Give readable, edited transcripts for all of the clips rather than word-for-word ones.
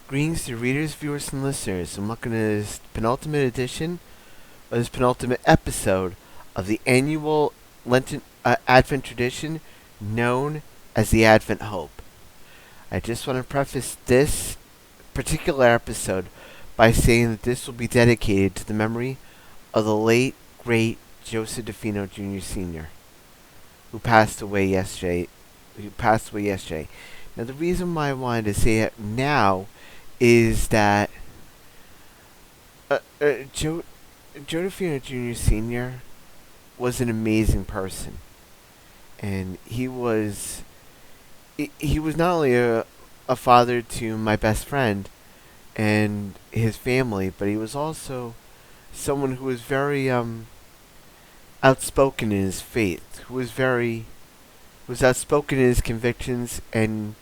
Greetings to readers, viewers, and listeners, and welcome to this penultimate edition, or this penultimate episode of the annual Lenten Advent tradition known as the Advent Hope. I just want to preface this particular episode by saying that this will be dedicated to the memory of the late, great Joseph Defino Sr., who passed away yesterday. Now, the reason why I wanted to say it now is that Joe Defino Jr. Sr. was an amazing person, and he was not only a father to my best friend and his family, but he was also someone who was very outspoken in his faith, who was outspoken in his convictions and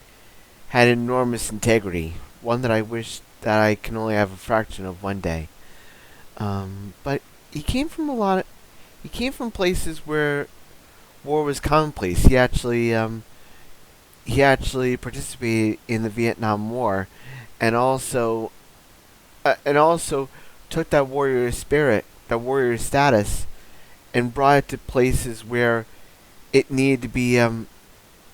had enormous integrity. One that I wish that I can only have a fraction of one day. But he came from places where war was commonplace. He actually participated in the Vietnam War, and also took that warrior spirit, that warrior status, and brought it to places where it needed to be.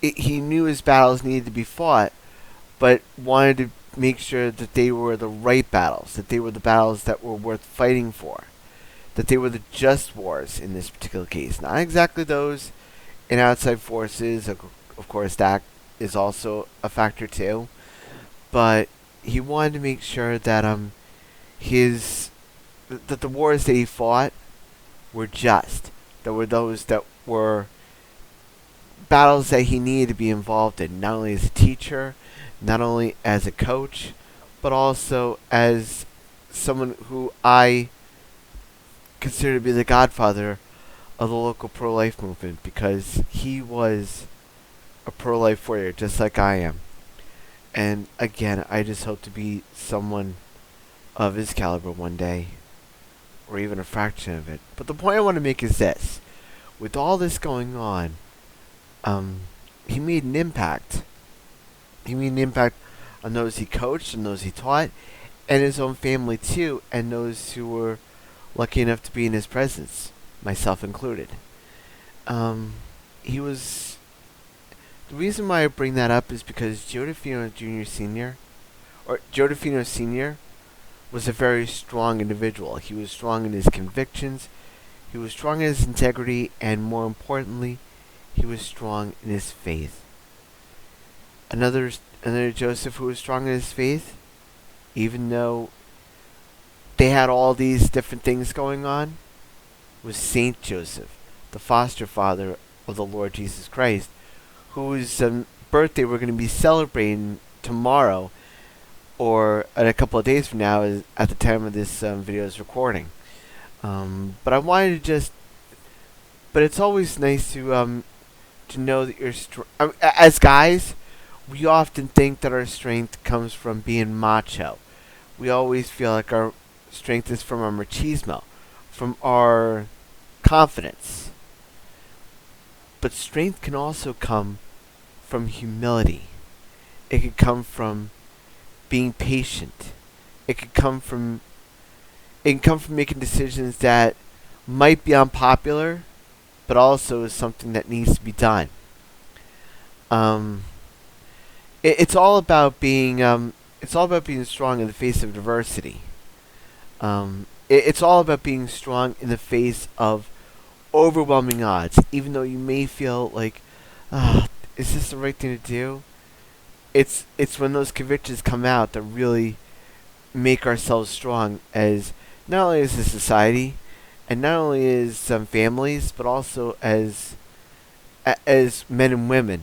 He knew his battles needed to be fought, but wanted to make sure that they were the right battles, that they were the battles that were worth fighting for, that they were the just wars in this particular case. Not exactly those in outside forces, of course, that is also a factor too, but he wanted to make sure that his that the wars that he fought were just, that were those that were battles that he needed to be involved in, not only as a teacher, not only as a coach, but also as someone who I consider to be the godfather of the local pro-life movement, because he was a pro-life warrior just like I am. And again, I just hope to be someone of his caliber one day, or even a fraction of it. But the point I want to make is this. With all this going on, he made an impact. He made an impact on those he coached and those he taught, and his own family too, and those who were lucky enough to be in his presence, myself included. He was. The reason why I bring that up is because Joe Defino Jr. Sr. or Joe Defino Sr. was a very strong individual. He was strong in his convictions, he was strong in his integrity, and more importantly, he was strong in his faith. Another Joseph who was strong in his faith, even though they had all these different things going on, was Saint Joseph, the foster father of the Lord Jesus Christ, whose birthday we're going to be celebrating tomorrow, or in a couple of days from now, at the time of this video's recording. But I wanted to just, but it's always nice to know that you're as guys, we often think that our strength comes from being macho. We always feel like our strength is from our machismo, from our confidence. But strength can also come from humility. It could come from being patient. It can come from making decisions that might be unpopular, but also is something that needs to be done. It's all about being strong in the face of adversity. It's all about being strong in the face of overwhelming odds, even though you may feel like, is this the right thing to do? It's when those convictions come out that really make ourselves strong, as not only as a society, and not only as families, but also as men and women.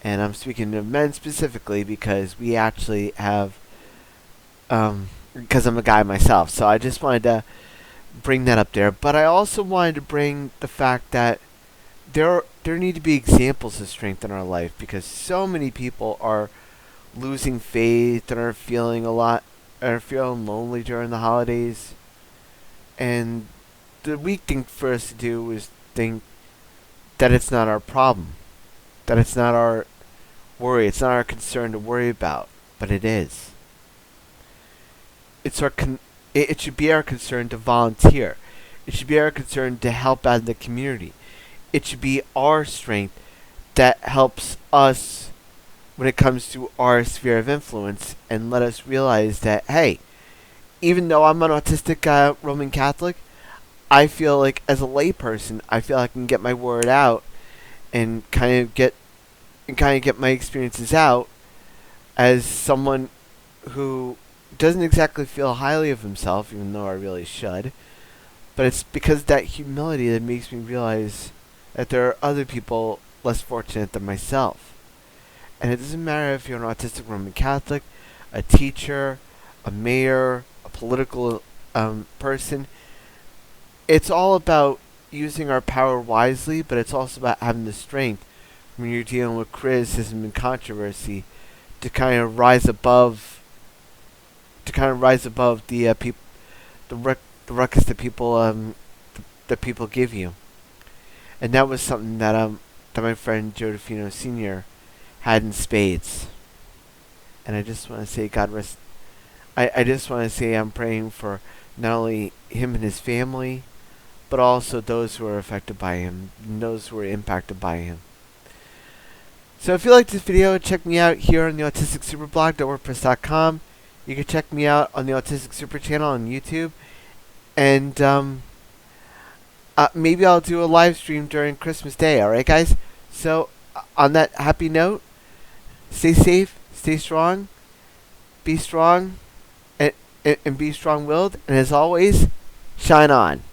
And I'm speaking of men specifically because we actually have, because I'm a guy myself. So I just wanted to bring that up there. But I also wanted to bring the fact that there need to be examples of strength in our life, because so many people are losing faith and are feeling lonely during the holidays. And the weak thing for us to do is think that it's not our problem, that it's not our worry, it's not our concern to worry about. but it is. It's our it should be our concern to volunteer. It should be our concern to help out in the community. It should be our strength that helps us when it comes to our sphere of influence and let us realize that, hey, even though I'm an autistic Roman Catholic, I feel like as a layperson, I feel I can get my word out and kind of get my experiences out as someone who doesn't exactly feel highly of himself, even though I really should. But it's because of that humility that makes me realize that there are other people less fortunate than myself. And it doesn't matter if you're an autistic Roman Catholic, a teacher, a mayor, a political person. It's all about using our power wisely, but it's also about having the strength when you're dealing with criticism and controversy to kind of rise above the the ruckus that people give you. And that was something that my friend Joe Defino Sr. had in spades. And I just want to say God rest. I just want to say I'm praying for not only him and his family, but also those who are affected by him, and those who are impacted by him. So if you like this video, check me out here on the AutisticSuperblog.wordpress.com. You can check me out on the Autistic Super channel on YouTube. And maybe I'll do a live stream during Christmas Day, alright guys? So on that happy note, stay safe, stay strong, be strong, and be strong-willed. And as always, shine on.